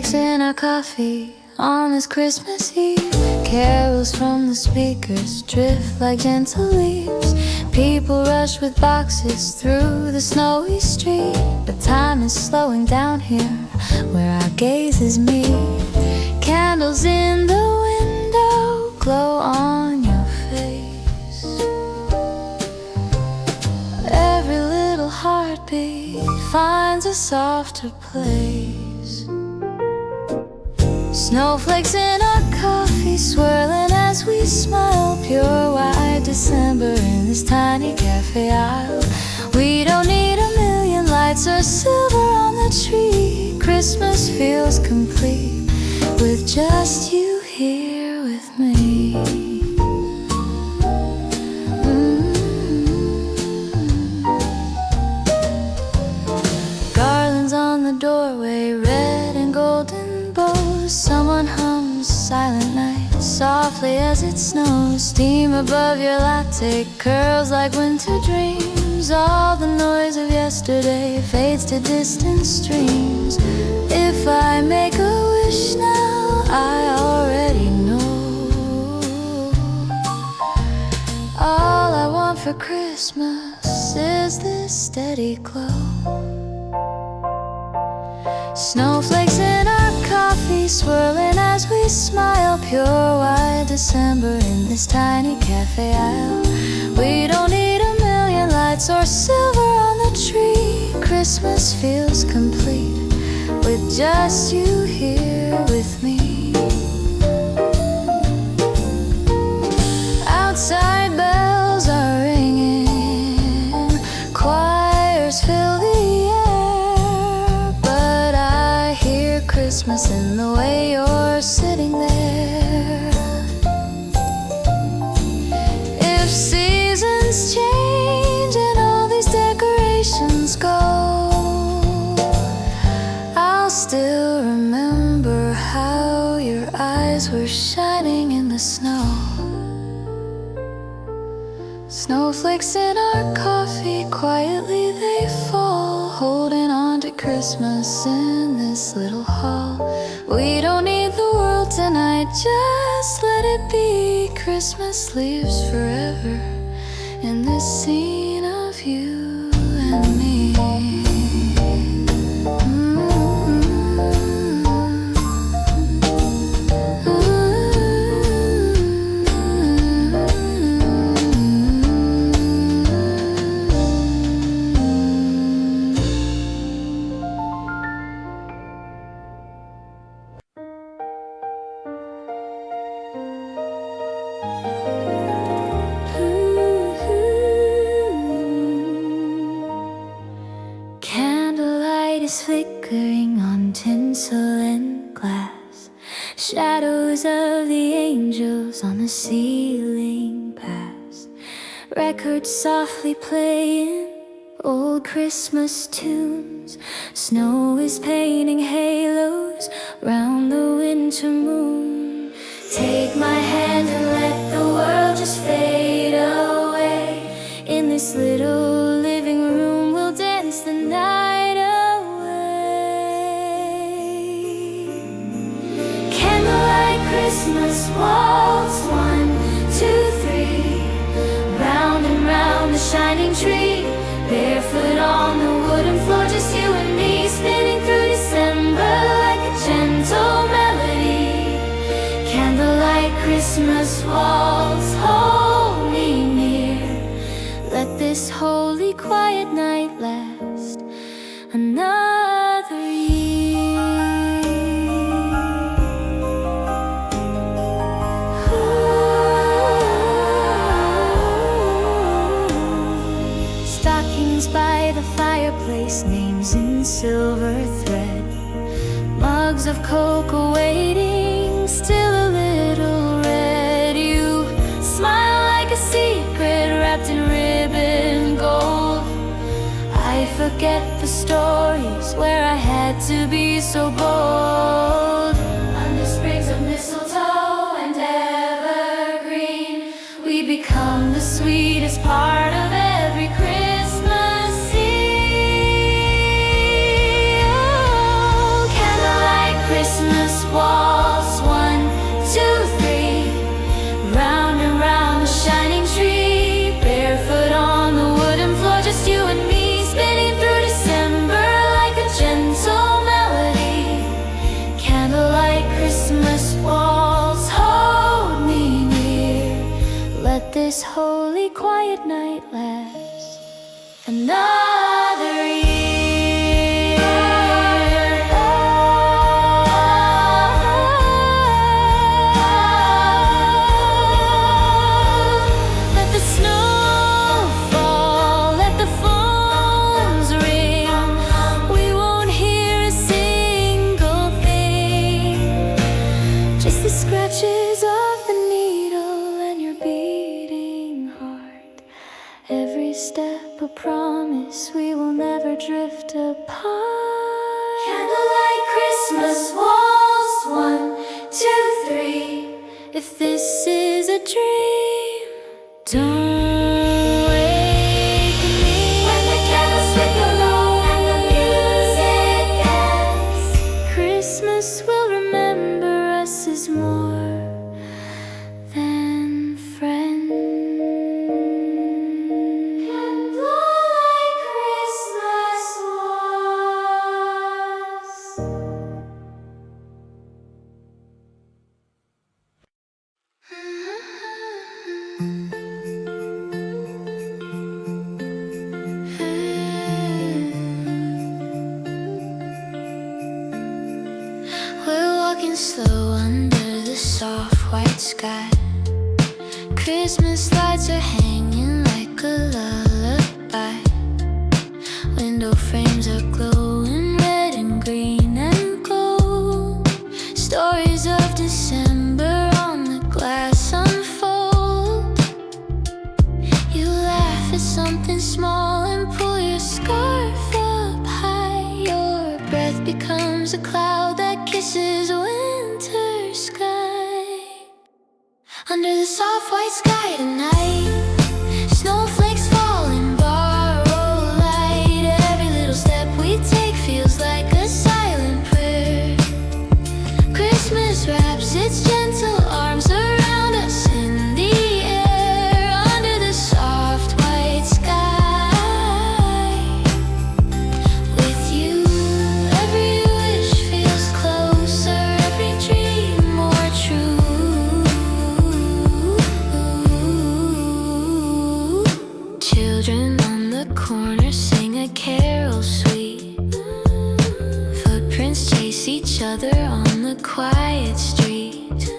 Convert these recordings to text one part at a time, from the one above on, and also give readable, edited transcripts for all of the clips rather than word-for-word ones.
Snowflakes in our coffee on this Christmas Eve. Carols from the speakers drift like gentle leaves. People rush with boxes through the snowy street. But time is slowing down here where our gazes meet. Candles in the window glow on your face. Every little heartbeat finds a softer place. Snowflakes in our coffee swirling as we smile. Pure white December in this tiny cafe aisle. We don't need a million lights or silver on the tree. Christmas feels complete with just you here with me. Garlands on the doorway, red and golden bows. Someone hums Silent Night softly as it snows. Steam above your latte curls like winter dreams. All the noise of yesterday fades to distant streams. If I make a wish now, I already know. All I want for Christmas is this steady glow. Snowflakes in our coffee swirling as we smile. Pure white December in this tiny cafe aisle. We don't need a million lights or silver on the tree. Christmas feels complete with just you here with me. Outside bells are ringing, choirs fill the air, but I hear Christmas in the way you're sitting there. If seasons change and all these decorations go, I'll still remember how your eyes were shining in the snow. Snowflakes in our coffee, quietly they fall, holding on to Christmas in this little hall. We don't need the world tonight, just let it be. Christmas lives forever in this scene of you and me. Candlelight is flickering on tinsel and glass. Shadows of the angels on the ceiling pass. Records softly playing old Christmas tunes. Snow is painting halos round the winter moon. Take my hand and let the world just fade away. In this little living room we'll dance the night away. Candlelight Christmas waltz, 1, 2, 3. Round and round the shining tree. Barefoot on the wooden floor, just you and me, spinning through December like a gentle melody. Candlelight Christmas waltz, hold me near. Let this holy quiet night last another year. Stockings by the fireplace, names in silver thread. Mugs of cocoa waiting, still a little red. You smile like a secret wrapped in ribbon gold. I forget the stories where I had to be so bold. Under sprigs of mistletoe and evergreen, we become the sweetest part of every Christmas Eve. Oh, candlelight Christmas this holy quiet night lasts another year. Let the snow fall, let the phones ring. We won't hear a single thing, just the scratches of the needle and your beating heart. Every step a promise we will never drift apart. Candlelight Christmas waltz, 1, 2, 3. If this is a dream, don't wake me when the candles flicker low and the music ends. Christmas will remember us as more than friends. Candlelight Christmas was. We're walking slow under the soft white sky. Christmas lights are hanging like a lullaby. Window frames are glowing red and green and gold. Stories of December on the glass unfold. You laugh at something small and pull your scarf up high. Your breath becomes a cloud that kisses a winter sky. Under the soft white sky tonight, snowflakes fall in borrowed light. Every little step we take feels like a silent prayer. Christmas wraps its gentle arms around us in the air. Under the soft white sky, with you, every wish feels closer, every dream more true. Children on the corner sing a carol sweet. Footprints chase each other on the quiet street.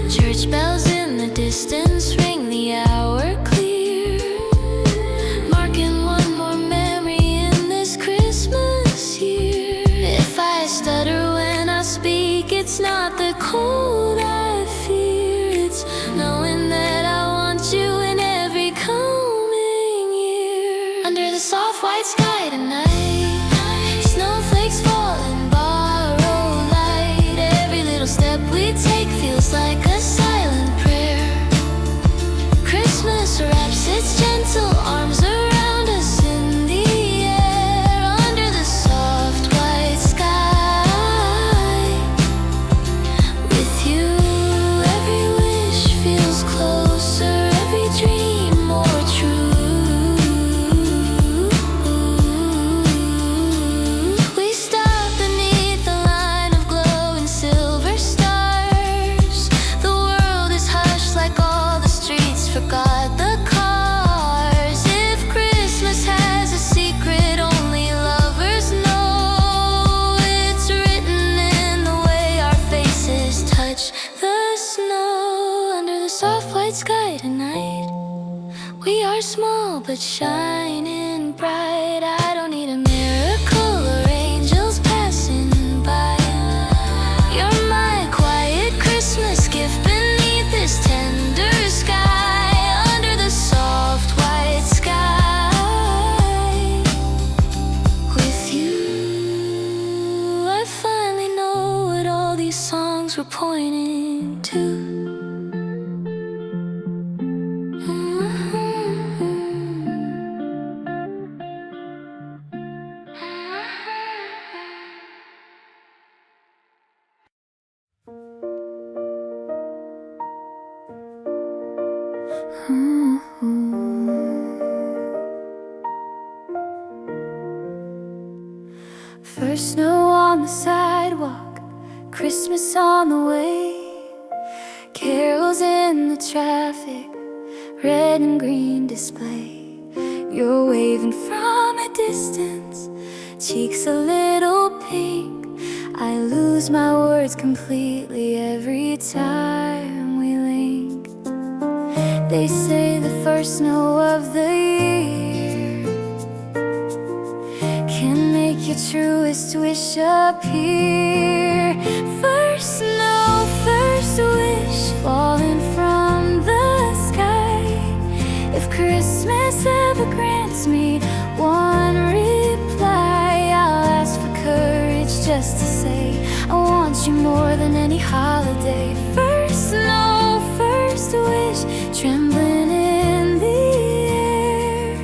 Church bells in the distance ring the hour clear, marking one more memory in this Christmas year. If I stutter when I speak, it's not the cold I fear, it's knowing that I want you in every coming year. Under the soft white sky tonight, snowflakes fall in borrowed light. Every little step we take feels like a silent prayer. Christmas wraps its gentle arms around us in the air. Under the soft white sky, with you, every wish feels closer, every dream more true. We stop beneath the line of glowing silver stars. The world is hushed like all the streets forgot the cars. If Christmas has a secret only lovers know, it's written in the way our faces touch the snow. Under the soft white sky tonight, we are small but shining bright. I don't need a miracle or angels passing by. You're my quiet Christmas gift beneath this tender sky. Under the soft white sky, with you, I finally know what all these songs were pointing to. First snow on the sidewalk, Christmas on the way, carols in the traffic, red and green display. You're waving from a distance, cheeks a little pink. I lose my words completely every time we link. They say the first snow of the year can make your truest wish appear. First snow, first wish falling from the sky. If Christmas ever grants me one reply, I'll ask for courage just to say I want you more than any holiday. First snow, first wish, trembling in the air.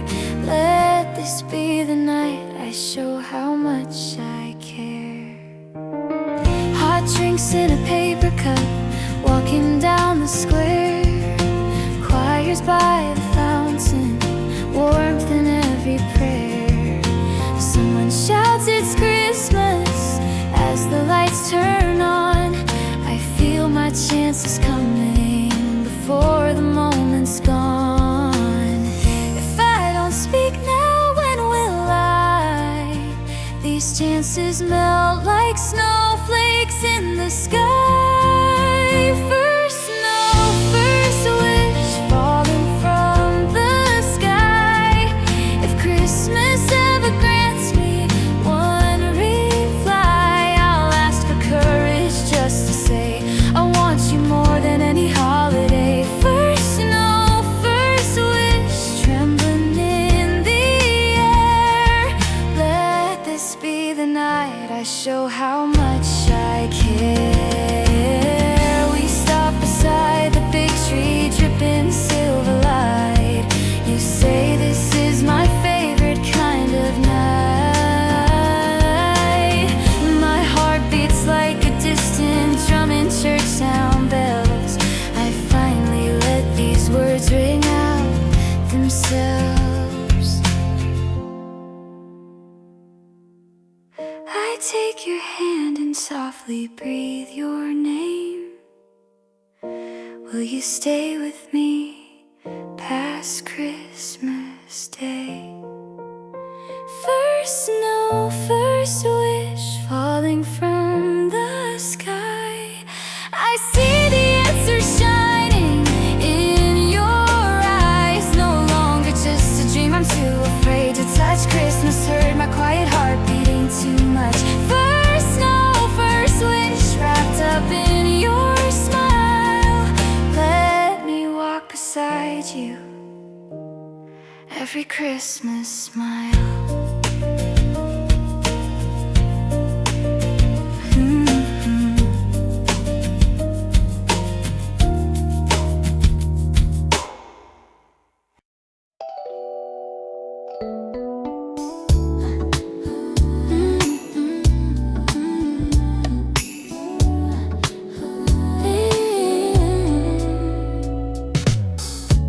Let this be the night I show how much I care. Hot drinks in a paper cup, walking down the square. Choirs by the fountain, warmth in every prayer. Someone shouts it's Christmas as the lights turn on. I feel my chances coming before the moment's gone. If I don't speak now, when will I? These chances melt like snowflakes in the sky. First snow, first wish falling from the sky. If Christmas ever grants me one reply, I'll ask for courage just to say I want you more than any holiday. First snow, first wish, trembling in the air. Let this be the night I show how much I care. We stop beside the big tree, dripping silver light. You say this is my favorite kind of night. My heart beats like a distant drum in church sound bells. I finally let these words ring out themselves. I take your hand and softly breathe your name. Will you stay with me past Christmas Day? First snow, first wish falling from the sky. I see the answer shining in your eyes. No longer just a dream, I'm too afraid to touch. Christmas hurt my quiet heart beating too much. First snow, first wish wrapped up in your smile. Let me walk beside you every Christmas smile.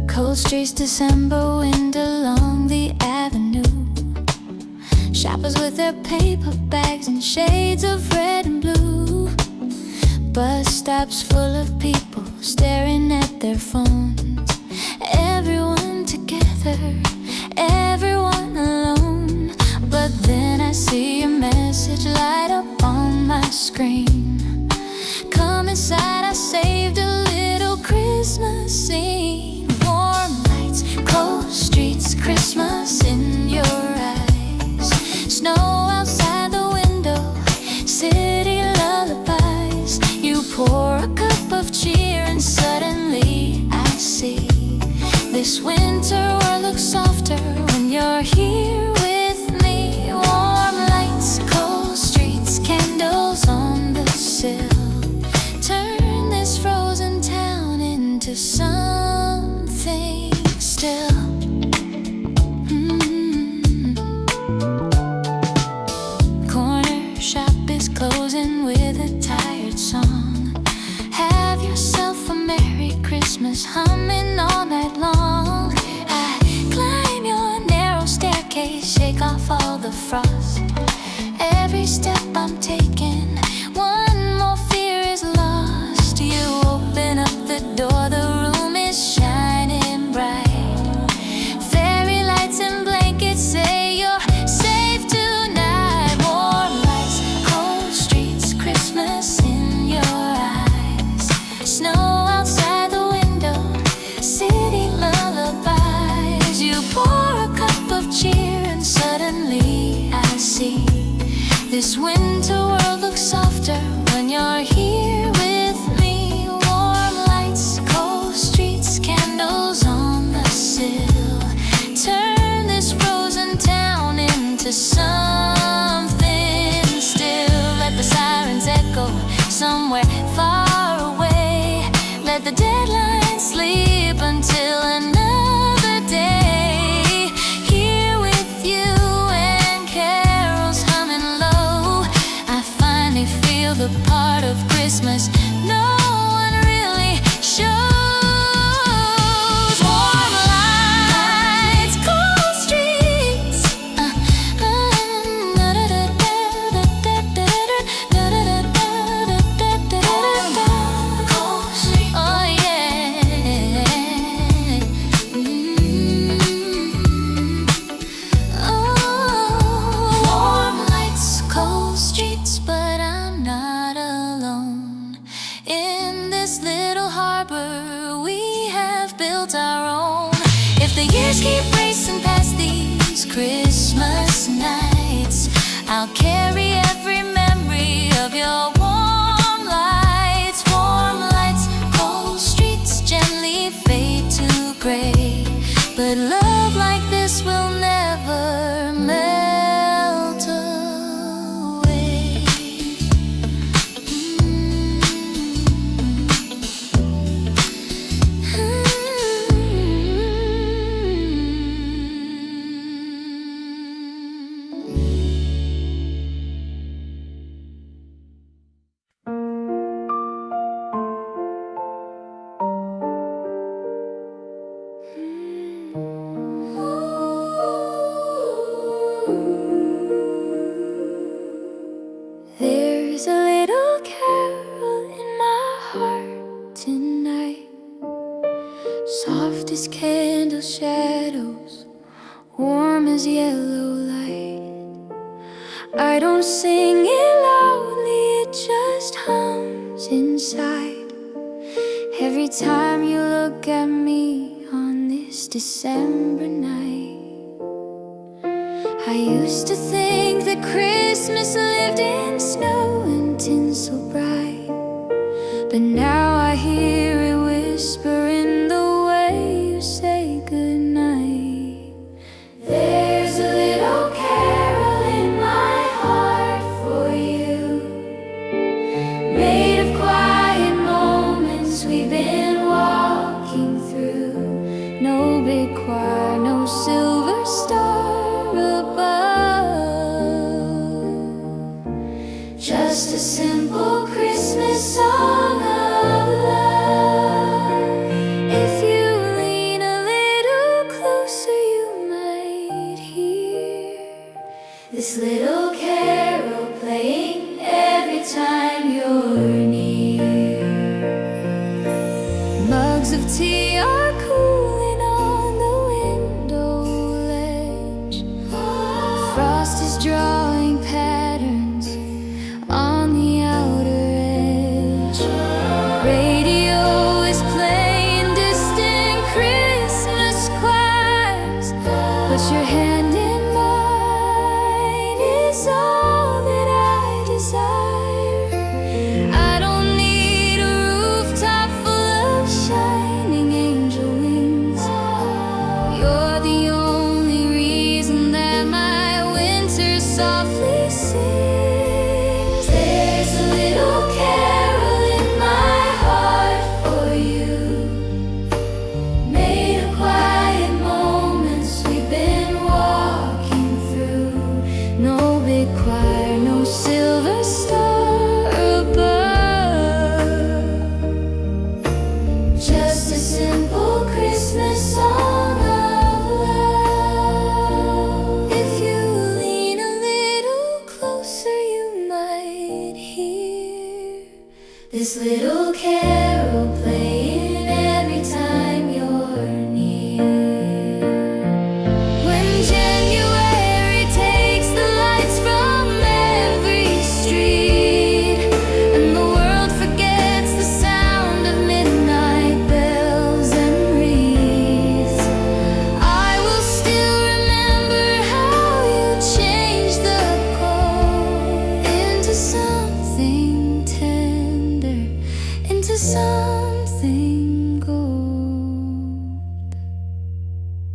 Cold streets, December wind along the avenue. Shoppers with their paper bags and shades of red and blue. Bus stops full of people staring at their phones. Everyone together, everyone alone. But then I see a message light up on my screen. Come inside, I saved a little Christmas scene. Warm lights, cold streets, Christmas in your eyes. Snow outside the window, city lullabies. You pour a cup of cheer and suddenly I see this winter world looks softer when you're here with me. Warm lights, cold streets, candles on the sill. Turn this frozen town into something still. Corner shop is closing with a tired song. Have yourself a Merry Christmas humming all night long. I climb your narrow staircase, This winter world looks softer when you're here with me. Warm lights, cold streets, candles on the sill. Turn this frozen town into something still. Let the sirens echo somewhere far away. Let the deadline sleep until another day. Here with you and carols humming low, I finally feel the part of Christmas no one really shows. Warm lights, cold streets, oh yeah. Oh, warm lights, cold streets, but I'm not alone. In this little harbor we have built our own. If the years keep racing past these Christmas nights, I'll carry every memory of your warm lights. Warm lights, cold streets gently fade to gray, but love like this will never melt away. There's a little carol in my heart tonight, soft as candle shadows, warm as yellow light. I don't sing it loudly, it just hums inside. Every time you look at me on this December night. I used to think that Christmas lived in snow and tinsel bright, but now I hear it whisper in the way you say goodnight. There's a little carol in my heart for you, made of quiet moments we've been walking through. No big choir, no silver star above, just a simple Christmas song of love. If you lean a little closer, you might hear this little carol playing every time you're near. Mugs of tea are cooling on the window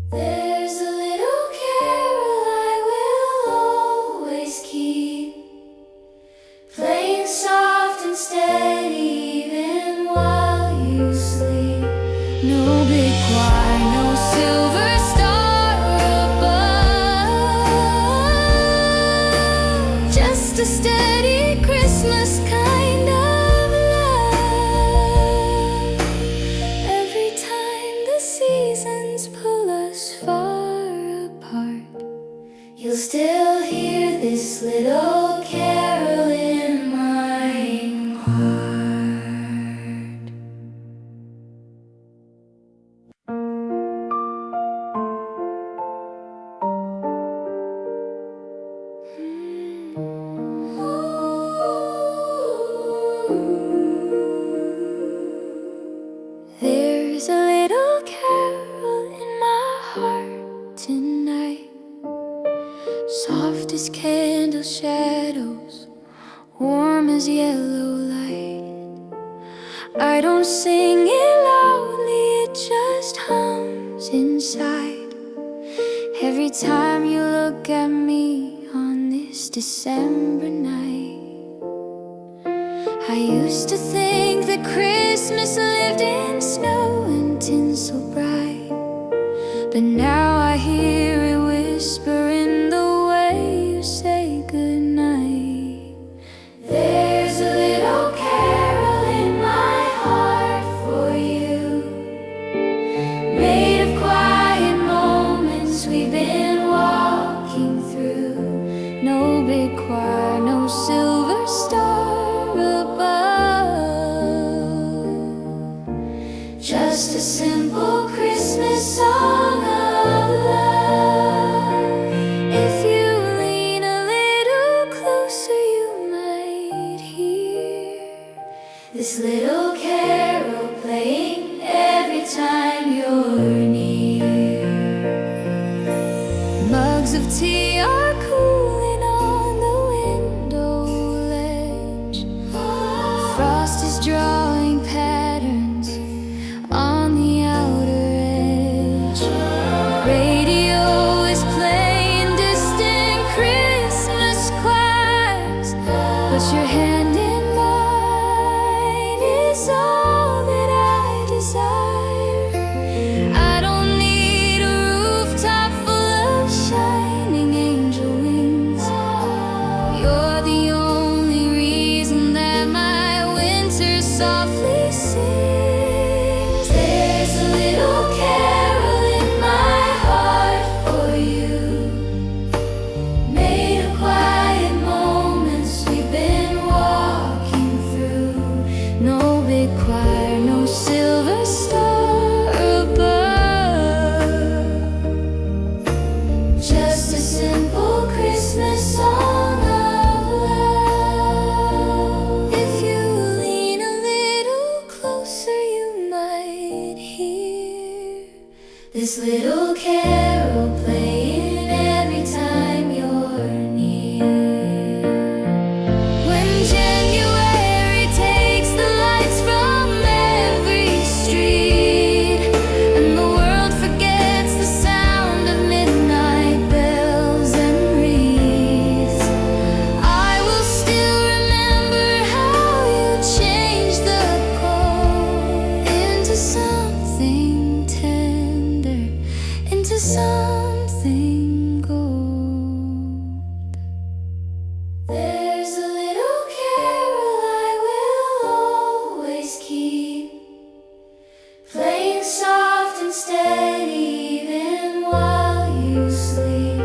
There's a little carol I will always keep, playing soft and steady even while you sleep. No big choir, no silver star above, just a steady Christmas kind of love. Every time the seasons pull us far apart, you'll still hear this little carol in my heart. There's a little carol in my heart tonight, soft as candle shadows, warm as yellow light. I don't sing it loudly, it just hums inside. Every time you look at me on this December night, I used to think that Christmas lived in snow and tinsel bright, but now I hear it whisper in the way you say goodnight. There's a little carol in my heart for you, made of quiet moments we've been walking through. No big choir, no silver star above, just a simple Christmas song of love. If you lean a little closer, you might hear this little carol playing every time you're near. Mugs of tea are cooling on the window ledge. Frost is drawing patterns on the outer edge. Radio is playing distant Christmas choirs, but your hand in mine is all that I desire. I don't need a rooftop full of shining angel wings. You're the only reason that my winter softly sings. There's a little carol in my heart for you, made of quiet moments we've been walking through. No big choir, no silver star above, just a simple Christmas song of love. If you lean a little closer, you might hear this little carol playing every time you're near. When January takes the lights from every street, and the world forgets the sound of midnight bells and wreaths, I will still remember how you changed the cold into something tender, into something gold. There's a little carol I will always keep, playing soft and steady even while you sleep.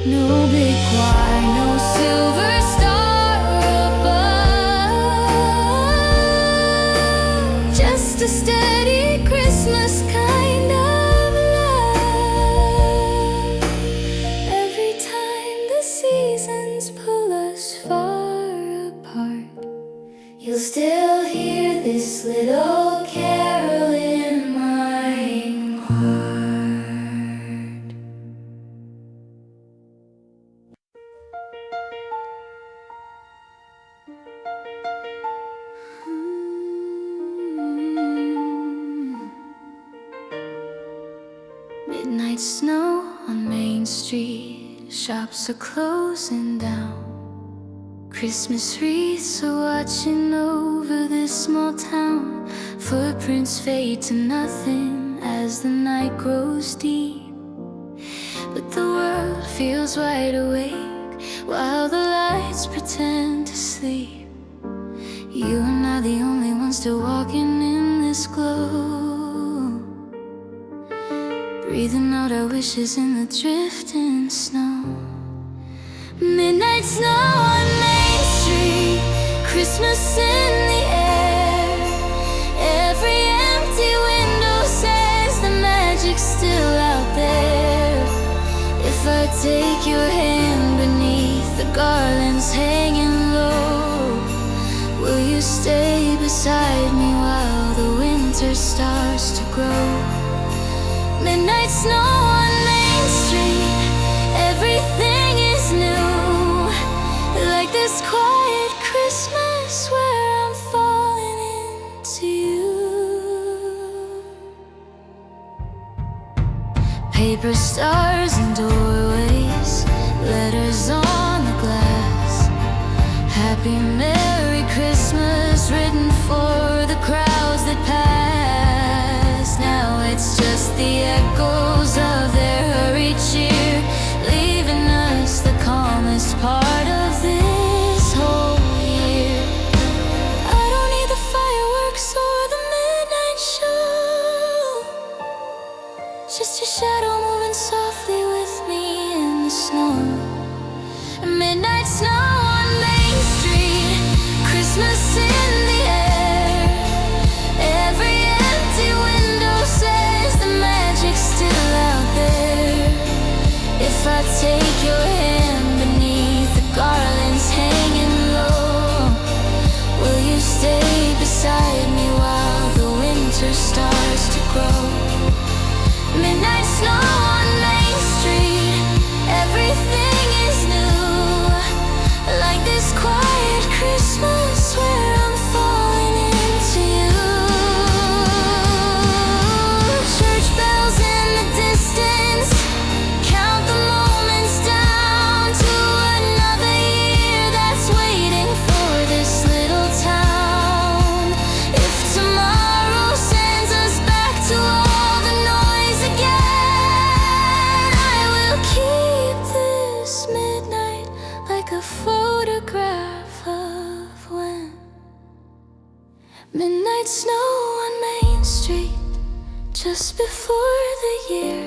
No big choir, no silver star above, just a steady Christmas kind of love. Every time the seasons pull us far apart, you'll still hear this little carol in my heart. Midnight snow on Main Street, shops are closing down. Christmas wreaths are watching over this small town. Footprints fade to nothing as the night grows deep. But the world feels wide awake while the lights pretend to sleep. You and I, the only ones still walking in this glow, breathing out our wishes in the drifting snow. Midnight snow on Main Street, Christmas in the air. Every empty window says the magic's still out there. If I take your hand beneath the garlands hanging low, will you stay beside me while the winter starts to grow? Midnight snow on Main Street, everything is new. Like this quiet Christmas where I'm falling into you. Paper stars in doorways, letters on the glass. Happy Merry Christmas written for the crowds that pass. Now it's just the echoes of their hurried cheer, leaving us the calmest part of this whole year. I don't need the fireworks or the midnight show, just your shadow moving softly with me in the snow. Midnight snow on Main Street, Christmas in the air. Every empty window says the magic's still out there. If I take your hand beneath the garlands hanging low, will you stay beside me while the winter starts to grow? Midnight snow on Main Street, everything is new. Like this quiet Christmas where I'm falling into you. Church bells in the distance, count the moments down to another year that's waiting for this little town. If tomorrow sends us back to all the noise again, I will keep this midnight like a photograph of when. Midnight snow on Main Street, just before the year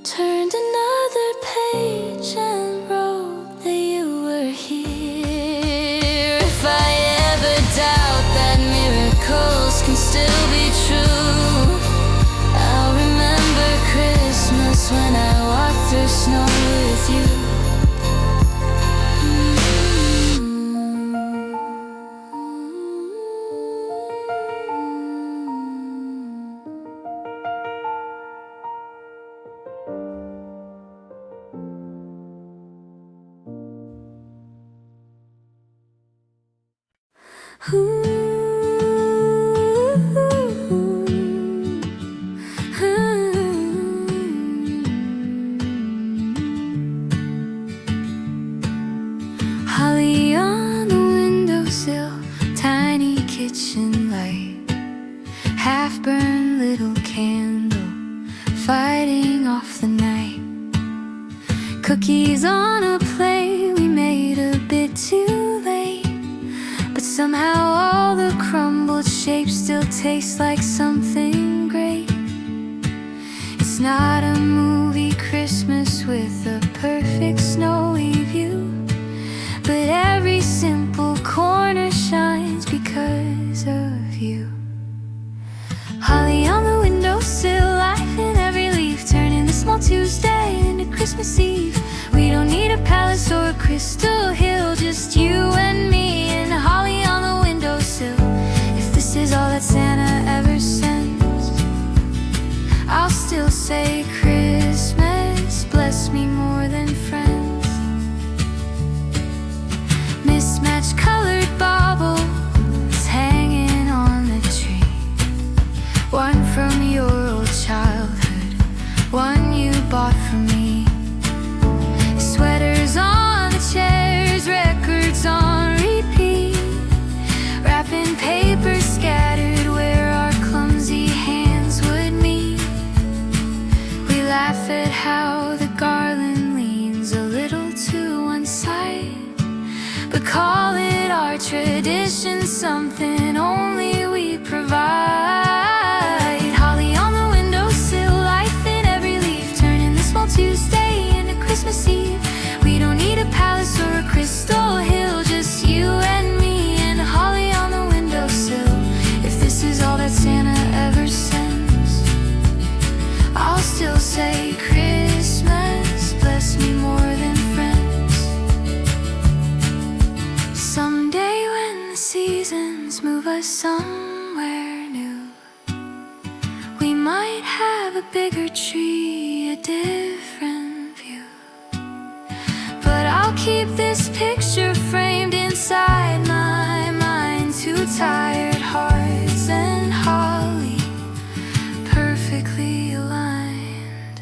turned another page and wrote that you were here. If I ever doubt that miracles can still be true, I'll remember Christmas when I walk through snow with you. Holly on the windowsill, tiny kitchen light, half-burned little candle, fighting off the night. Cookies on a plate we made a bit too late, but somehow all the crumbled shapes still taste like something great. It's not a movie Christmas with a perfect snowy view, but every simple corner shines because of you. Holly on the windowsill, life in every leaf, turning the small Tuesday into Christmas Eve. We don't need a palace or a crystal hill, just you and me and holly on the windowsill. If this is all that Santa ever sends, I'll still say Christmas bless me more than friends. Mismatched colored baubles hanging on the tree, one from your old childhood, laugh at how the garland leans a little to one side, but call it our tradition, something only we provide. Holly on the windowsill, life in every leaf, turning this small Tuesday into Christmas Eve. We don't need a palace or a crystal hill, just you and me and holly on the windowsill. If this is all that Santa ever sends, I'll still say Christmas bless me more than friends. Someday when the seasons move us somewhere new, we might have a bigger tree, a different view. But I'll keep this picture framed inside my mind. Two tired hearts and holly perfectly aligned.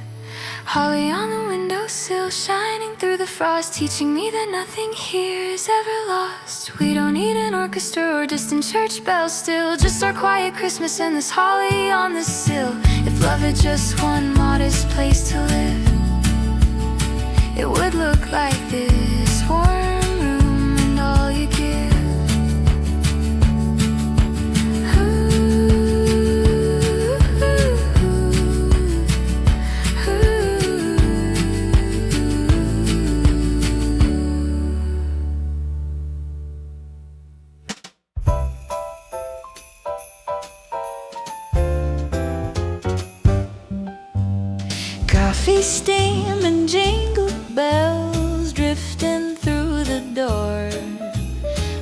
Holly on the windowsill, shining through the frost, teaching me that nothing here is ever lost. We don't need an orchestra or distant church bells, still just our quiet Christmas and this holly on the sill. If love had just one modest place to live, it would look like this warm room and all you give. Coffee, steam, and jingle bells drifting through the door.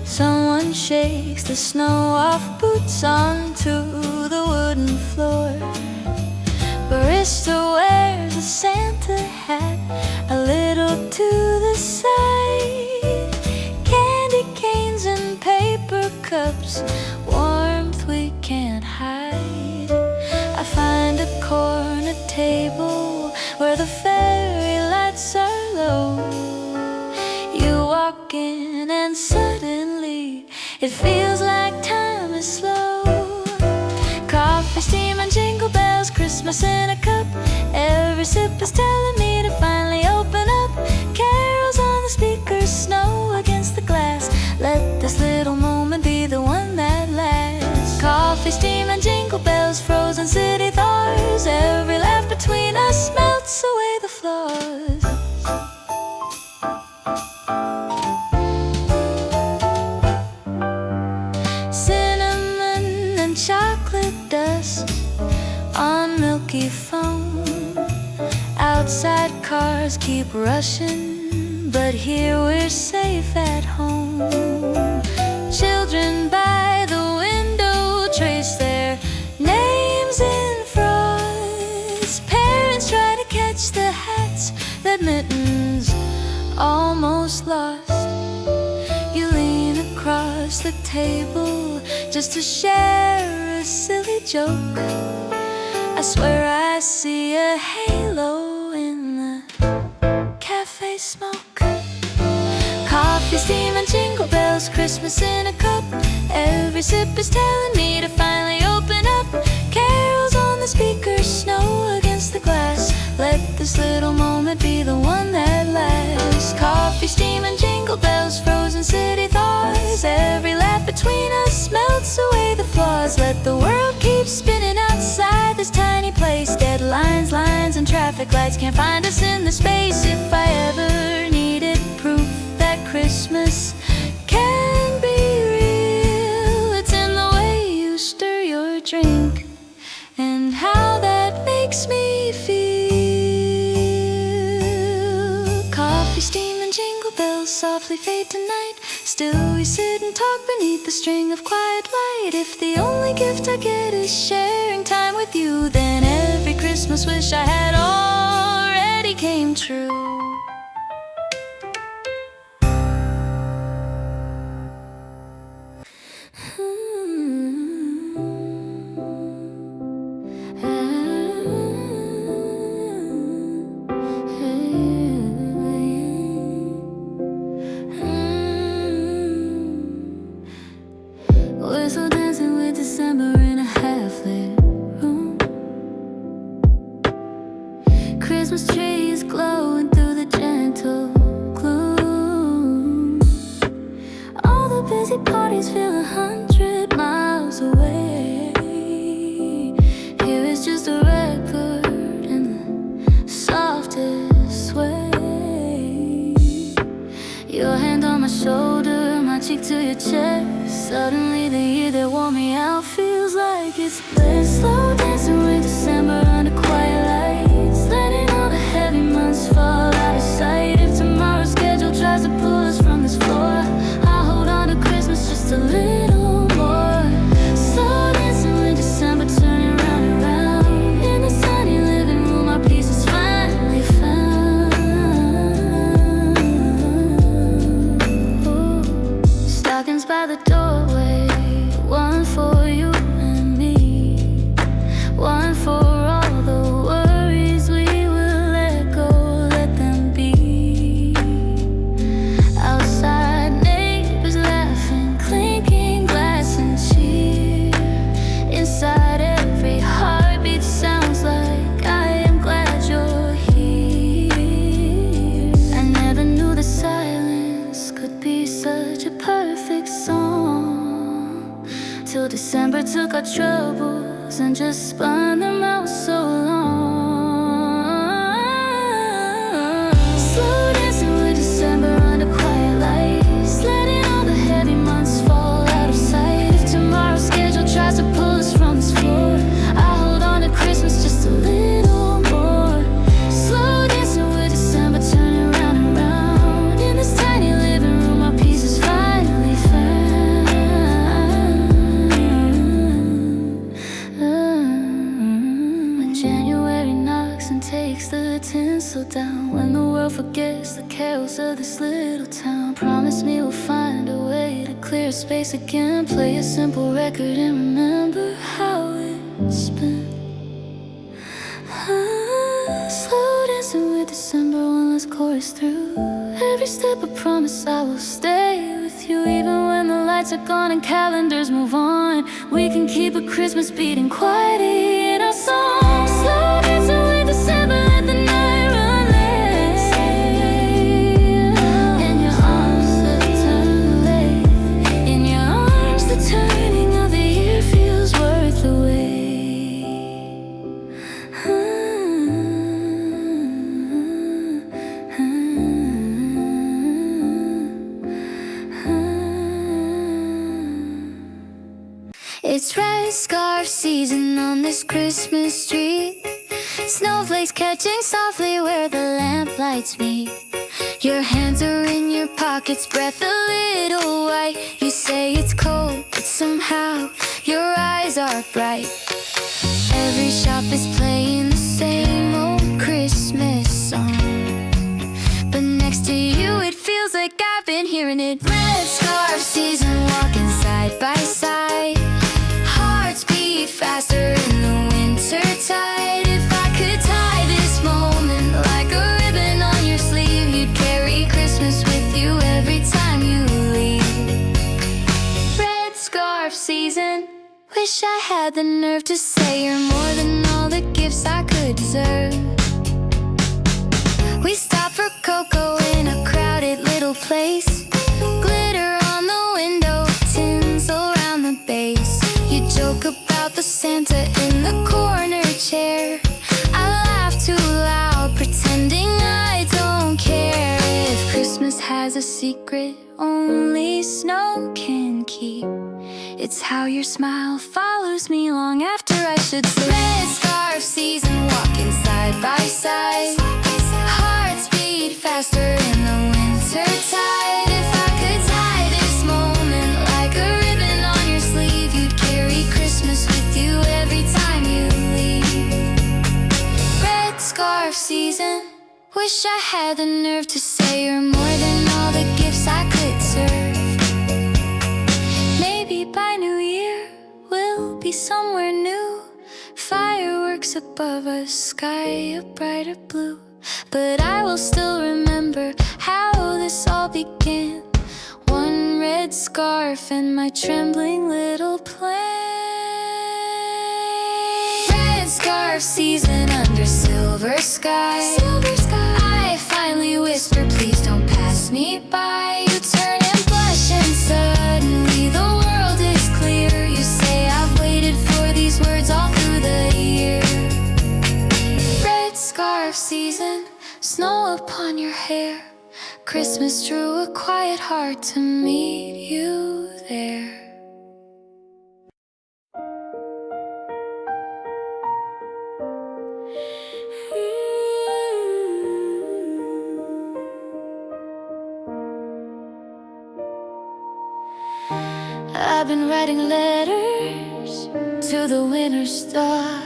Someone shakes the snow off boots onto the wooden floor. Barista wears a Santa hat a little to the side. Candy canes and paper cups, warmth we can't hide. I find a corner table where the fairy lights are low. You walk in and suddenly it feels like time is slow. Coffee, steam, and jingle bells, Christmas in a cup. Every sip is telling me to finally open up. Carols on the speakers, snow against the glass. Let this little moment be the one that lasts. Coffee, steam, and jingle bells, frozen city thaws. Every laugh between us melts away the flaws. Cinnamon and chocolate dust on milky foam. Outside cars keep rushing, but here we're safe at home. Children by the window trace their names in frost. Parents try to catch the hats that mittens almost lost. You lean across the table just to share a silly joke. I swear I see a halo in the cafe smoke. Coffee, steam, and jingle bells, Christmas in a cup. Every sip is telling me to finally open up. Carols on the speakers, snow against the glass. Let this little moment be the one that lasts. Coffee, steam, and jingle bells, frozen city thaws. Every laugh between us melts away the flaws. Let the world keep spinning outside this tiny place. Deadlines, lines, and traffic lights can't find us in the space. If I ever needed proof that Christmas can be real, it's in the way you stir your drink and how that makes me feel. Coffee, steam, and jingle bells softly fade tonight. Still we sit and talk beneath the string of quiet light. If the only gift I get is sharing time with you, then every Christmas wish I had already came true. We're so dancing with December in a half-lit room. Christmas tree is glowing through the gentle gloom. All the busy parties feel 100 miles away. Here is just a record and the softest sway. Your hand on my shoulder, my cheek to your chest. Suddenly the year that wore me out feels like it's blessed. Slow dancing with December under quiet lights, letting all the heavy months fall out of sight. If tomorrow's schedule tries to pull us from this floor, I'll hold on to Christmas just a little more. Slow dancing with December, turning round and round. In the sunny living room, our peace is finally found. Ooh. Stockings by the doorway, one for you and me, one for all the worries we will let go, let them be. Outside, neighbors laughing, clinking glass and cheer. Inside, every heartbeat sounds like I am glad you're here. I never knew the silence could be such a perfect song, till December took our troubles and just spun them out so long. Slow dancing with December under quiet lights, letting all the heavy months fall out of sight. If tomorrow's schedule tries to pull us from this floor, I'll hold on to Christmas just a little more. Slow dancing with December, turning round and round. In this tiny living room, our peace is finally found. When January knocks and takes the tinsel down, when the world forgets the carols of this little town, promise me we'll find a way to clear space again, play a simple record and remember how it's been. Slow dancing with December, one last chorus through. Every step I promise I will stay with you, even when the lights are gone and calendars move on. We can keep a Christmas beating quietly in our song. Slow dancing with December, let the night run late. In your arms, the turn late. In your arms, the turning of the year feels worth the wait. It's red scarf season on this Christmas tree. Snowflakes catching softly where the lamplights meet. Your hands are in your pockets, breath a little white. You say it's cold, but somehow your eyes are bright. Every shop is playing the same old Christmas song, but next to you it feels like I've been hearing it. Red scarf season, walking side by side. Hearts beat faster in the winter tide. If I could tie this moment like a ribbon on your sleeve, you'd carry Christmas with you every time you leave. Red scarf season, wish I had the nerve to say you're more than all the gifts I could deserve. We stop for cocoa in a crowded little place. Glitter on the window, tinsel around the base. You joke about the Santa in the corner chair. I laugh too loud, pretending I don't care. If Christmas has a secret only snow can keep, it's how your smile follows me long after I should sleep. Red scarf season, walking side by side. Hearts beat faster in the winter tide. If I could tie this moment like a ribbon on your sleeve, you'd carry Christmas with you every time you leave. Red scarf season, wish I had the nerve to say you're more than all the gifts I could serve. Maybe by New Year we'll be somewhere new. Fireworks above us, sky a brighter blue. But I will still remember how this all began. One red scarf and my trembling little plane. Red scarf season under silver silver sky. I finally whisper, please don't pass me by. You turn and blush and suddenly the world is clear. You say I've waited for these words all through the year. Red scarf season, snow upon your hair. Christmas drew a quiet heart to meet you there. I've been writing letters to the winter star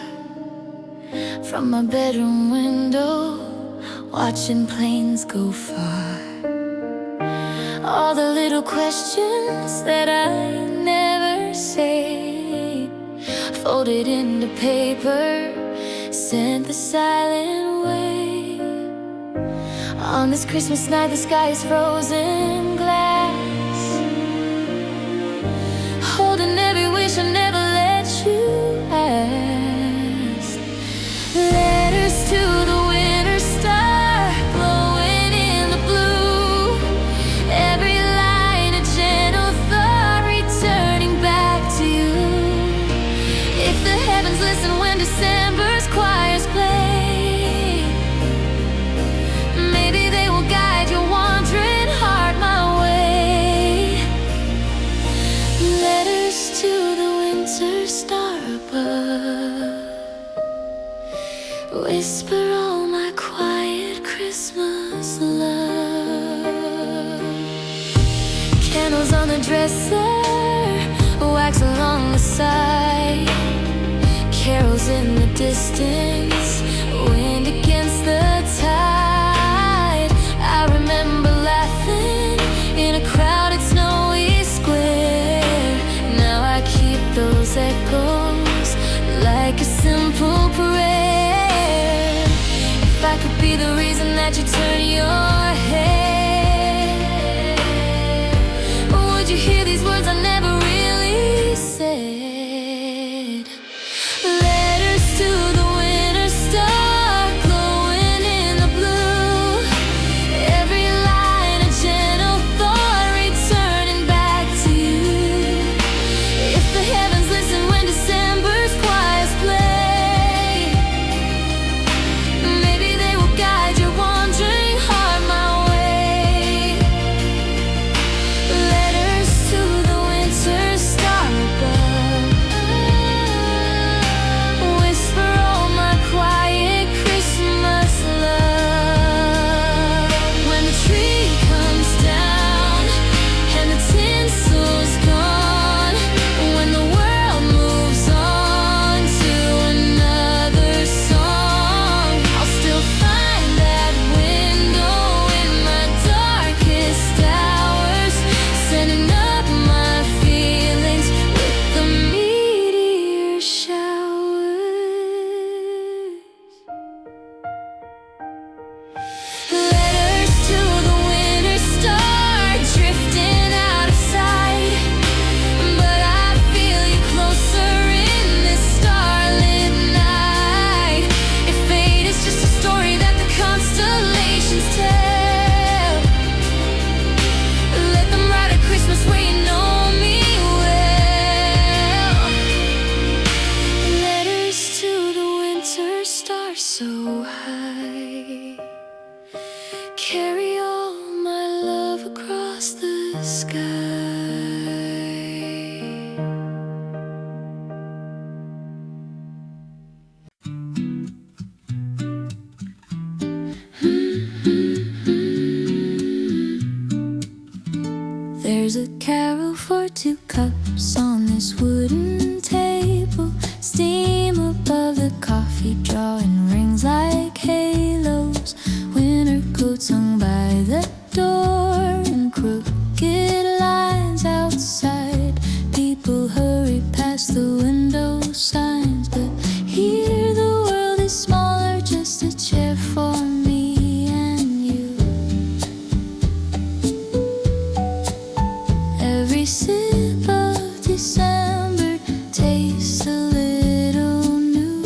from my bedroom window, watching planes go far. All the little questions that I never say, folded into paper, sent the silent way. On this Christmas night the sky is frozen glass, holding every wish I never let you ask. Letters to the winter star, glowing in the blue. Every line a gentle thought, returning back to you. If the heavens listen when December's choirs play, maybe they will guide your wandering heart my way. Letters to the winter star above, whisper all my quiet Christmas love. Candles on the dresser, wax along the side, carols in the distance, wind against the tide. I remember laughing in a crowded snowy square. Now I keep those echoes like a simple prayer. If I could be the reason that you turn your head, would you hear these words I never really said? Letters to the winter star, glowing in the blue. Every line a gentle thought, returning back to you. If the heavens listen when December's choirs play, maybe they will guide your wandering heart my way. Letters to the winter star above, whisper all my quiet Christmas love. When the tree comes down and the tinsel's gone, when the world moves on to another song, I'll still find that window in my darkest hours, sending up my feelings with the meteor showers. Letters to the winter star, drifting out of sight, but I feel you closer in this starlit night. If fate is just a story that the constellations tell, let them write a Christmas where you know me well. Letters to the winter star so high, carry all my love across the sky. There's a carol for two cups on this wooden table, steam above the coffee, drawing rings like halos. Winter coats hung by the door and crooked lines outside. People hurry past the window signs, but here the world is smaller, just a chair for me and you. Every sip of December tastes a little new.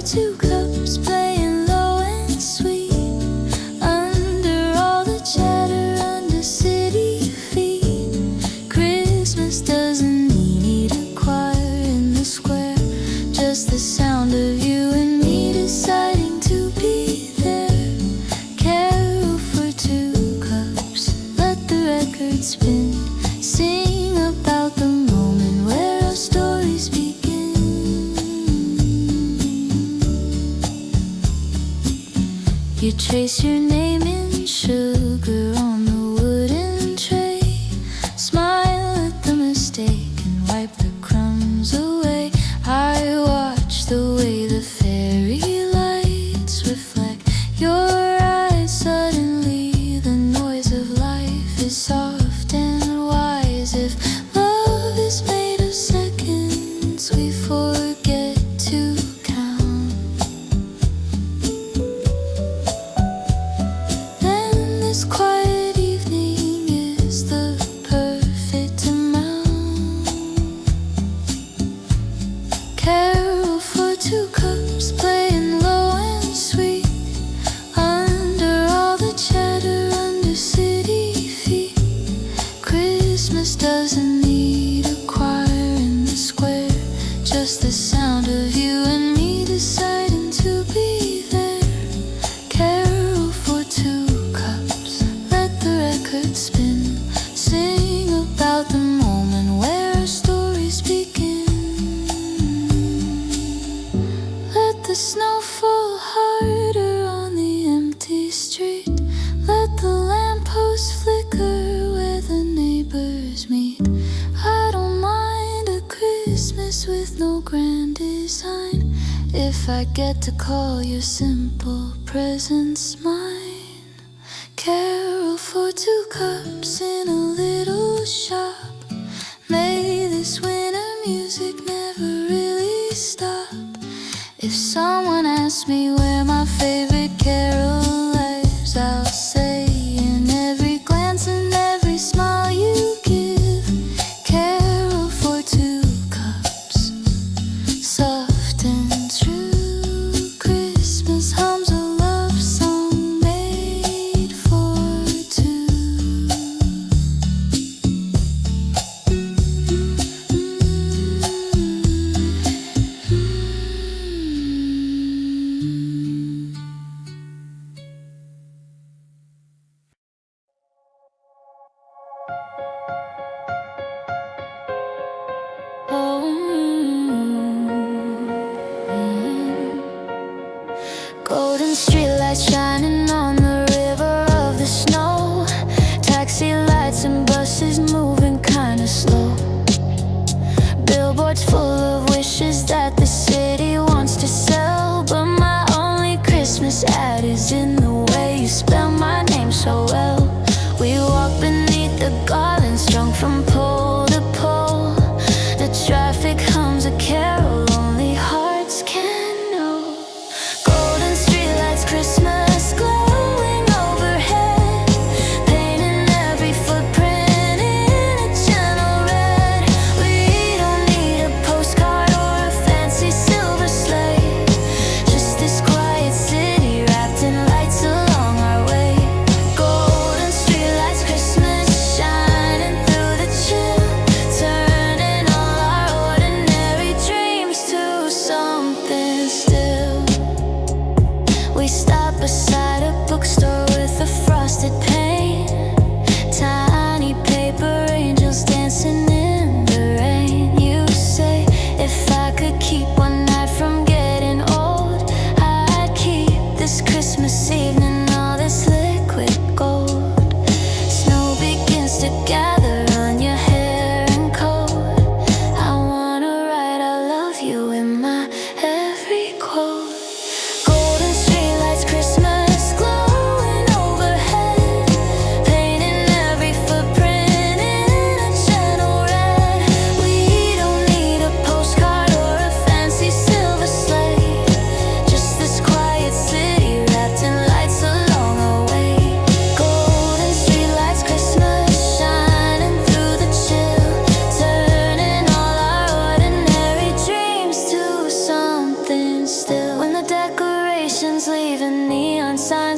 two cups playing low and sweet under all the chatter under city feet. Christmas doesn't need a choir in the square, just the sound of you and me deciding to be there. Carol for two cups, let the record spin, sing about the moment where our stories begin. You trace your name in sugar on the wooden tray, smile at the mistake and wipe the crumbs away. I watch the way the fairy lights reflect your eyes. Suddenly the noise of life is soft and wise. If love is made of seconds, we forget to count. Then this quiet evening is the perfect amount. Carol for two cups playing low and sweet under all the chatter under city feet. Christmas doesn't need a choir in the square, just the sound of you and me deciding to be there. Carol for two cups, let the record spin, sing about the moment where our stories begin. Let the snow fall harder on the empty street, let the lamppost flicker where the neighbors meet. I don't mind a Christmas with no grand design, if I get to call your simple presence mine. Carol for two cups in a little shop, may this winter music never really stop. If someone asks me where my favorite carol lives, I'll say in every glance and every smile you give. Carol for two cups, soft and true. Christmas hums a love song made for two.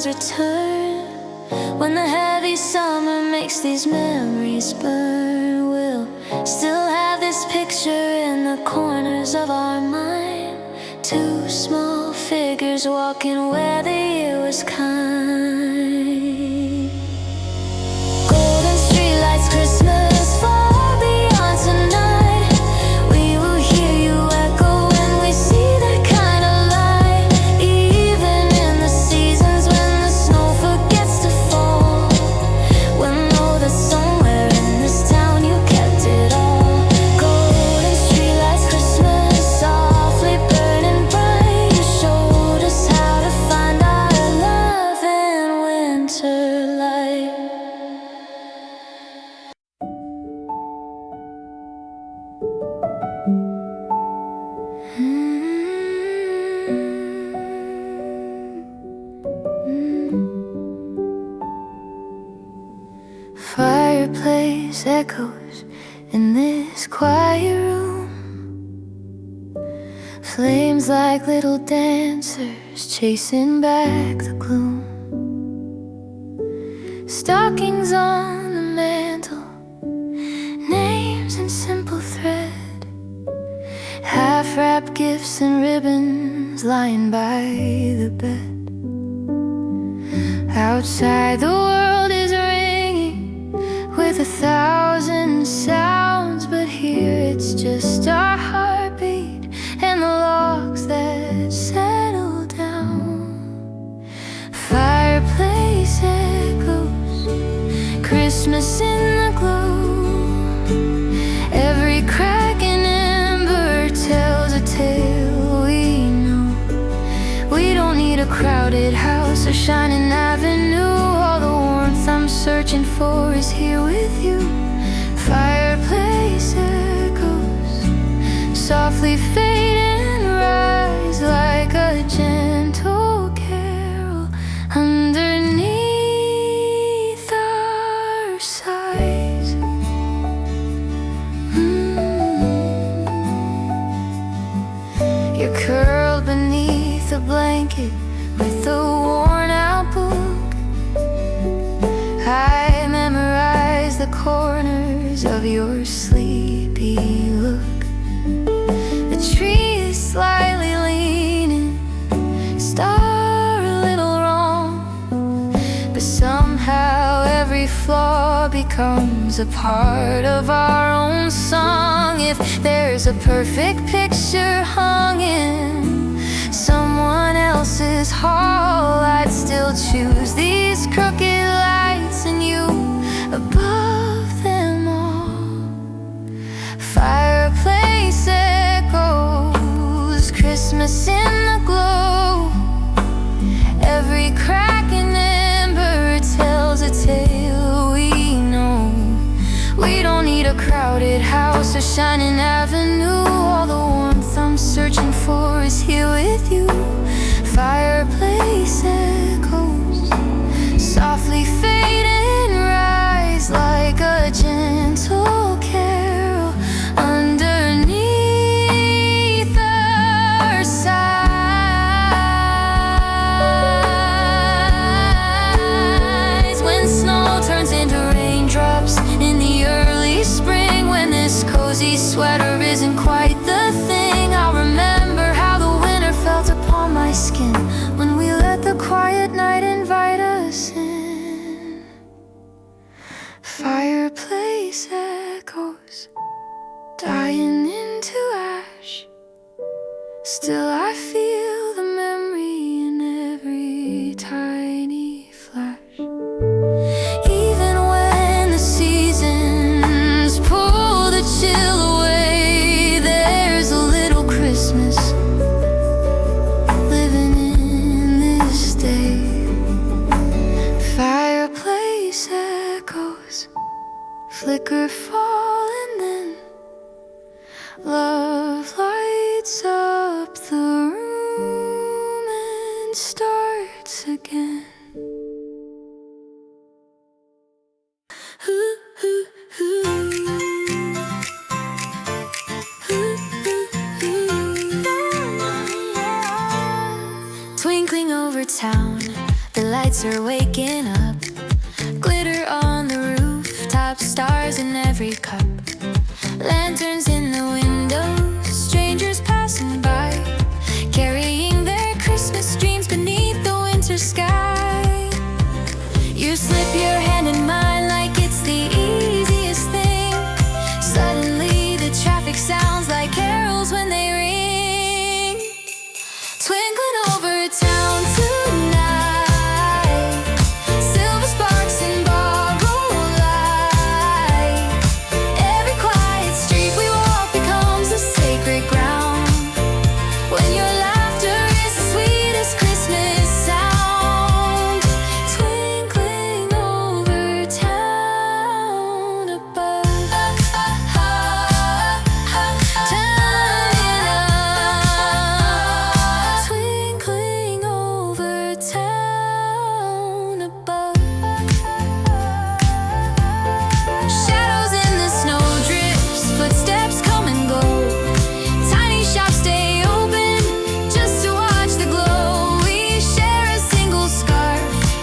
songs return. When the heavy summer makes these memories burn, we'll still have this picture in the corners of our mind. Two small figures walking where the year was kind. Golden streetlights, Christmas far beyond tonight. We will hear you echo when we see that kind of light. Even in the seasons when the snow forgets to fall, we'll know that somewhere in this town you kept it all. Golden streetlights, Christmas softly burning bright. You showed us how to find our love in winter light. Fireplace echoes in this quiet room. Flames like little dancers chasing back the gloom. Stockings on the mantle, names in simple thread. Half-wrapped gifts and ribbons lying by the bed. Outside the world is ringing with 1,000 sounds, but here it's just our heartbeat and the logs that settle down. Fireplace echoes, Christmas in the glow. Every crack and ember tells a tale we know. We don't need a crowded house or shining avenue. All the warmth I'm searching for is here with you. Fireplace echoes softly fade and rise like a gentle carol underneath our sighs. You're curled beneath a blanket with a worn out book. I memorize the corners of your sleepy look. The tree is slightly leaning, star a little wrong, but somehow every flaw becomes a part of our own song. If there's a perfect picture hung in someone else's hall, I'd still choose these crooked lights and you above them all. Fireplace echoes, Christmas in the glow. Every crack and ember tells a tale we know. We don't need a crowded house or shining avenue. All the warmth I'm searching for is here with you. Fireplace echoes softly fade and rise like a gentle carol underneath our sighs. When snow turns into raindrops in the early spring, when this cozy sweater isn't quite the thing, I'll remember how the winter felt upon my skin when we let the quiet night invite us in. Fireplace echoes dying into ash. Still I feel the memory in every tiny flash. Even when the seasons pull the chill away, there's a little Christmas living in this day. Fireplace echoes flicker, fall, and then love lights up the room and starts again. Twinkling over town, the lights lights are waking up. Glitter on the rooftop, stars in every cup. Lanterns in the windows, strangers passing by, carrying their Christmas dreams beneath the winter sky. You slip your hand in mine like it's the easiest thing. Suddenly the traffic sounds like carols when they ring. Twinkling over town tonight, silver sparks and borrowed light. Every quiet street we walk becomes a sacred ground, when your laughter is the sweetest Christmas sound. Twinkling over town above, twinkling over town above. Shadows in the snowdrifts, footsteps come and go. Tiny shops stay open just to watch the glow. We share a single scarf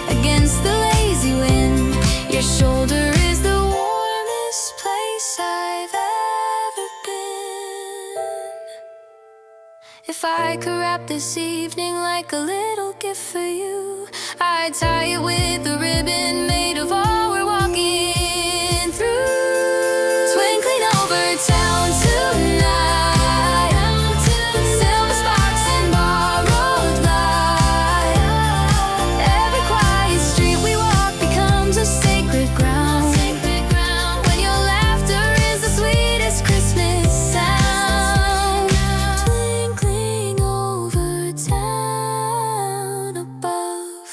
against the lazy wind. Your shoulder is the warmest place I've ever been. If I could wrap this evening like a little gift for you, I'd tie it with a ribbon made of all we're walking through. Twinkling over town tonight, silver sparks and borrowed light. Every quiet street we walk becomes a sacred ground, when your laughter is the sweetest Christmas sound. Twinkling over town above.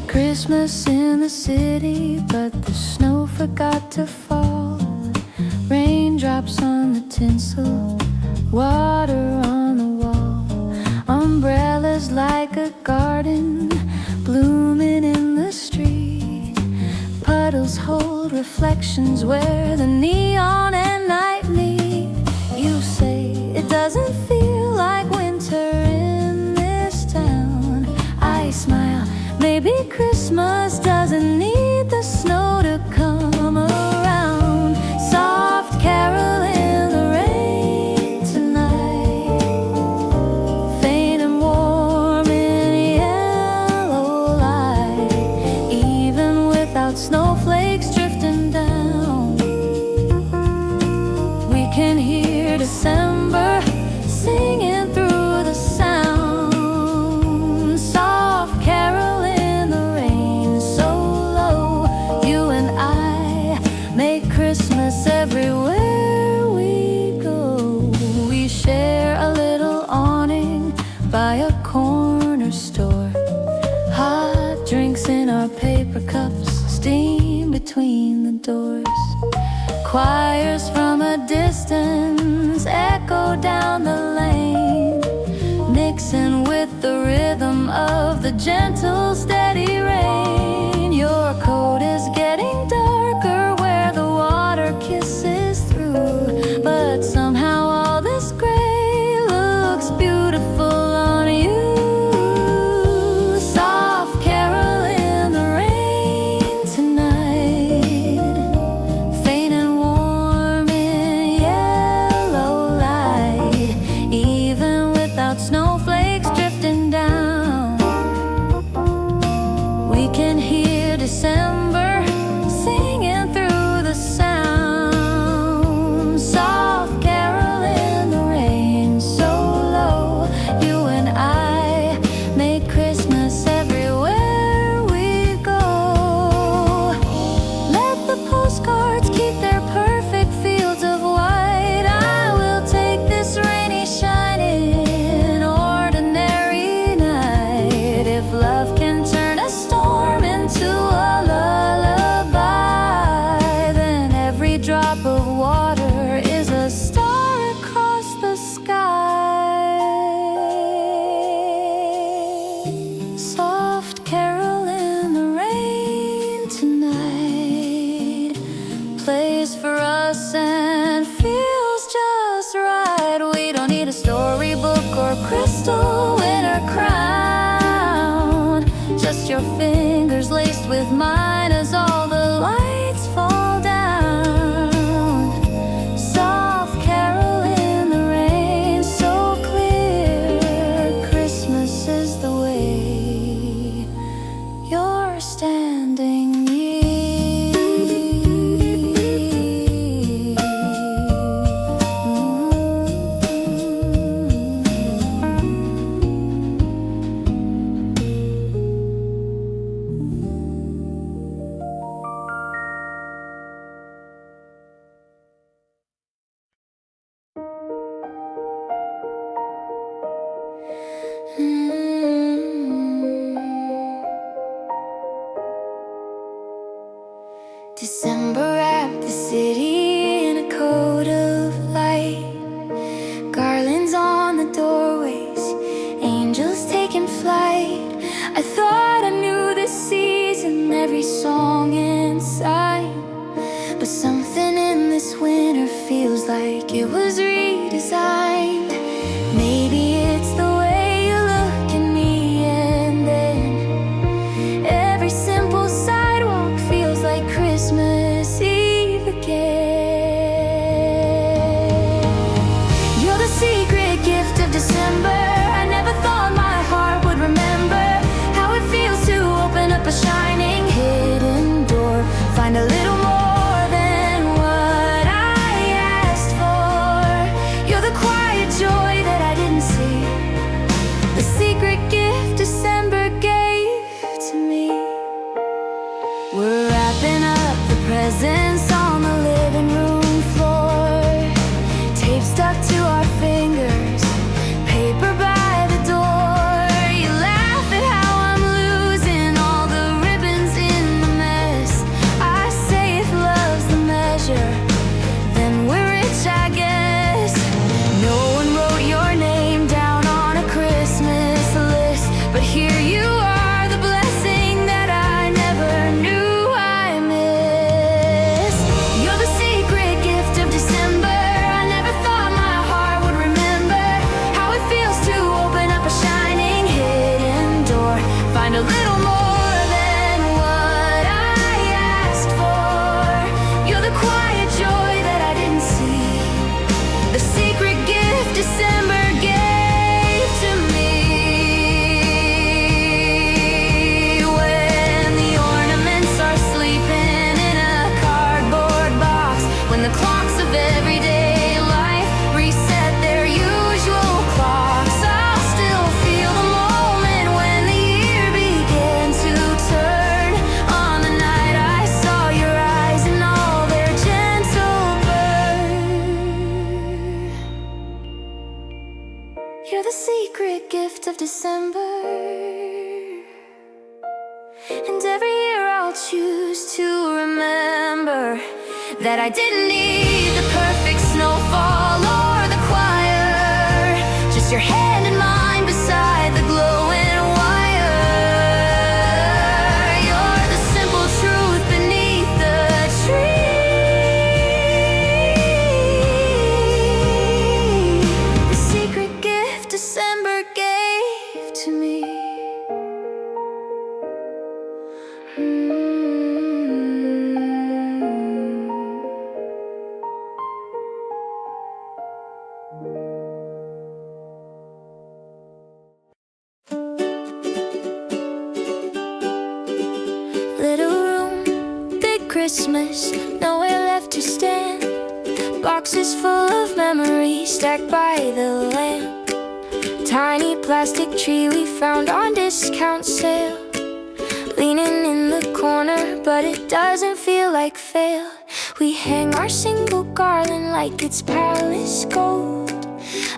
Christmas in the city, but the snow forgot to fall. Raindrops on the tinsel, water on the wall. Umbrellas like a garden, blooming in the street. Puddles hold reflections where the neon and night meet. You say it doesn't feel like winter in this town. I smile, maybe Christmas doesn't need the snow to come around. Soft carol in the rain tonight, faint and warm in yellow light. Even without snowflakes drifting down, we can hear December singing through the sound. Soft carol in the rain, so low. You and I make Christmas everywhere we go. We share a little awning by a corner store. Hot drinks in our paper cups, steam between the doors. Choirs from a distance echo down the lane, mixing with the rhythm of the gentle, steady rain. Your coat is getting darker where the water kisses through, but somehow all this gray looks beautiful on you. Soft carol in the rain tonight, faint and warm in yellow light. Even without snowflakes drifting down, just your fingers laced with mine as all the lights fall down. Soft carol in the rain, so clear. Christmas is the way you're standing near. December wrapped the city in a coat of light. Garlands on the doorways, angels taking flight. I thought I knew this season, every song inside. But something in this winter feels like it was redesigned. Maybe it's the way you look at me, and then every simple sidewalk feels like Christmas Eve again. You're the secret gift of December. I never thought my heart would remember how it feels to open up a shining hidden door. Find a little more than what I asked for. You're the quiet joy that I didn't see, the secret gift December gave to me. We're wrapping up the presents on the living room floor. Tape stuck to our fingers, paper by the door. You laugh at how I'm losing all the ribbons in the mess. I say if love's the measure, then we're rich, I guess. No one wrote your name down on a Christmas list, but here you are, the blessing that I never knew I missed. You're the secret gift of December. I never thought my heart would remember how it feels to open up a shining hidden door. Find a little more than what I asked for. You're the quiet joy that I didn't see, the secret gift December gave to me. When the ornaments are sleeping in a cardboard box, when the clocks of everyday life reset their usual clocks, I'll still feel the moment when the year began to turn. On the night I saw your eyes and all their gentle burn. You're the secret gift of December. And every year I'll choose to remember that I didn't need the perfect snowfall or the choir, just your hand in mine beside the glowing wire. You're the simple truth beneath the tree, the secret gift December gave to me. Little room, big Christmas, nowhere left to stand. Boxes full of memories stacked by the lamp. Tiny plastic tree we found on discount sale, leaning in the corner, but it doesn't feel like fail. We hang our single garland like it's palace gold,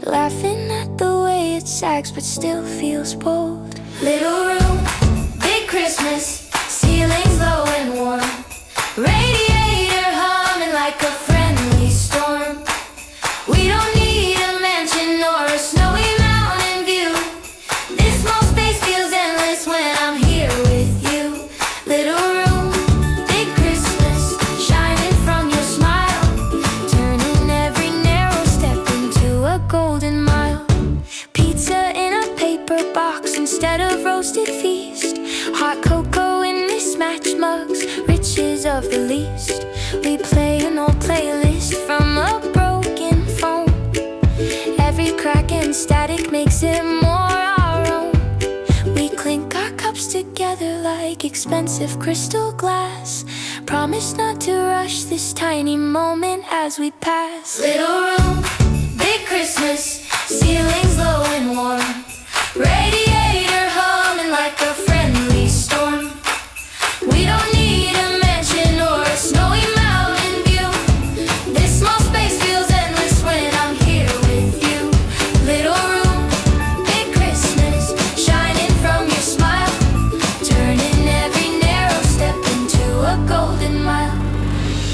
laughing at the way it sags but still feels bold. Little room, big Christmas, ceilings low and warm, radiator humming like a friendly storm. We don't need a mansion or a snowy mountain view. This small space feels endless when I'm here with you. Little room, big Christmas, shining from your smile, turning every narrow step into a golden mile. Pizza in a paper box instead of roasted feast, Hot cocoa in mismatched mugs, riches of the least. We play an old playlist from a broken phone. Every crack and static makes it more our own. We clink our cups together like expensive crystal glass. Promise not to rush this tiny moment as we pass. Little room, big Christmas, ceilings low and warm. Radiator humming like a friendly storm. We don't need a mansion or a snowy mountain view. This small space feels endless when I'm here with you. Little room, big Christmas, shining from your smile, turning every narrow step into a golden mile.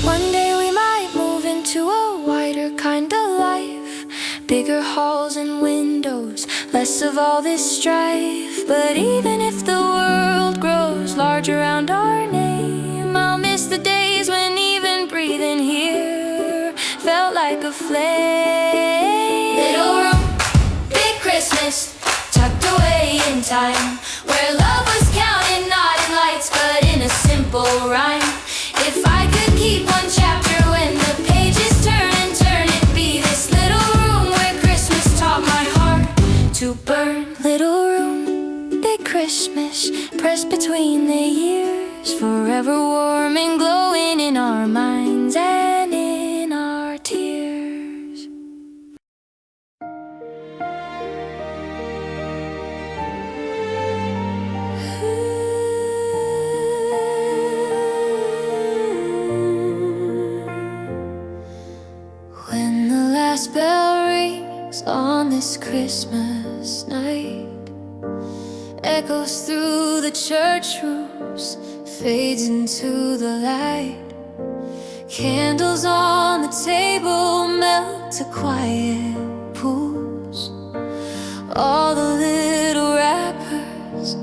One day we might move into a wider kind of life, bigger halls and windows, less of all this strife. But even if the world grows large around our name, I'll miss the days when even breathing here felt like a flame. Little room, big Christmas, tucked away in time, where love was counted not in lights but in a simple rhyme. If I could keep one chapter when the pages turn and turn, it'd be this little room where Christmas taught my heart to burn. Little room, big Christmas, pressed between the years, forever warm and glowing in our minds and in our tears. When the last bell rings on this Christmas night, echoes through the church roofs, fades into the light. Candles on the table melt to quiet pools. All the little wrappers,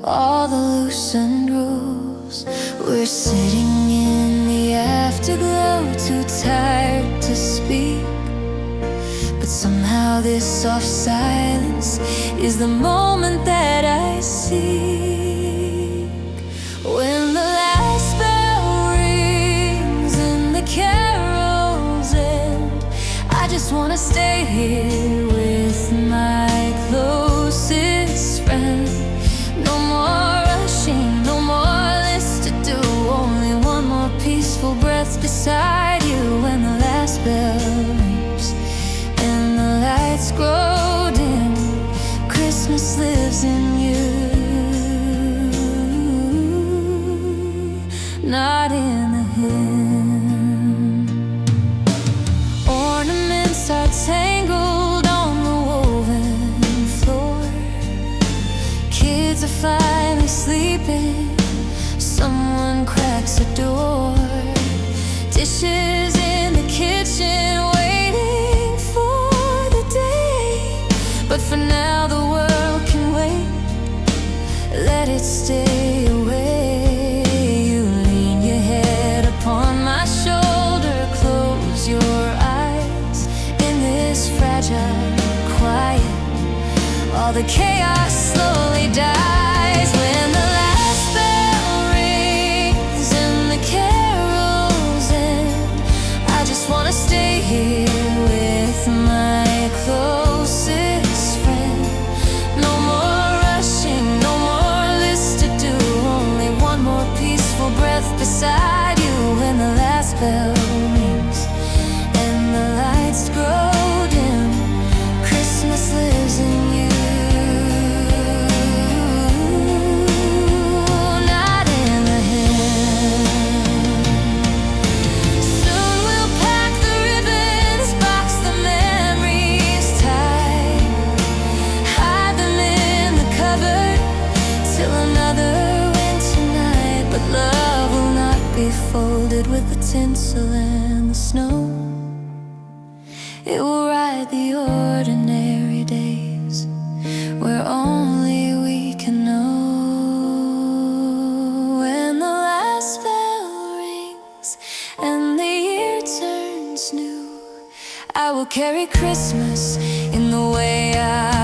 all the loosened rules. We're sitting in the afterglow, too tired to speak, but somehow this soft silence is the moment that I seek. When the last bell rings and the carols end, I just wanna stay here with my closest friend. No more rushing, no more list to do, only one more peaceful breath beside you. When the last bell rings and the lights grow dim, Christmas lives in you, not in the hymn. Ornaments are tangled on the woven floor. Kids are finally sleeping, someone cracks a door. Dishes in the kitchen waiting for the day, but for now the world can wait, let it stay away. You lean your head upon my shoulder, close your eyes in this fragile quiet. All the chaos slowly dies when the last bell rings and the carols end. I just wanna stay here with my closest friend. No more rushing, no more list to do, only one more peaceful breath beside you. When the last bell rings and the lights grow dim, Christmas lives in you, not in the hymn. Soon we'll pack the ribbons, box the memories tight, hide them in the cupboard till another winter night. But love will not be folded with the tinsel and the snow. It will ride the ordinary days where only we can know. When the last bell rings and the year turns new, I will carry Christmas in the way I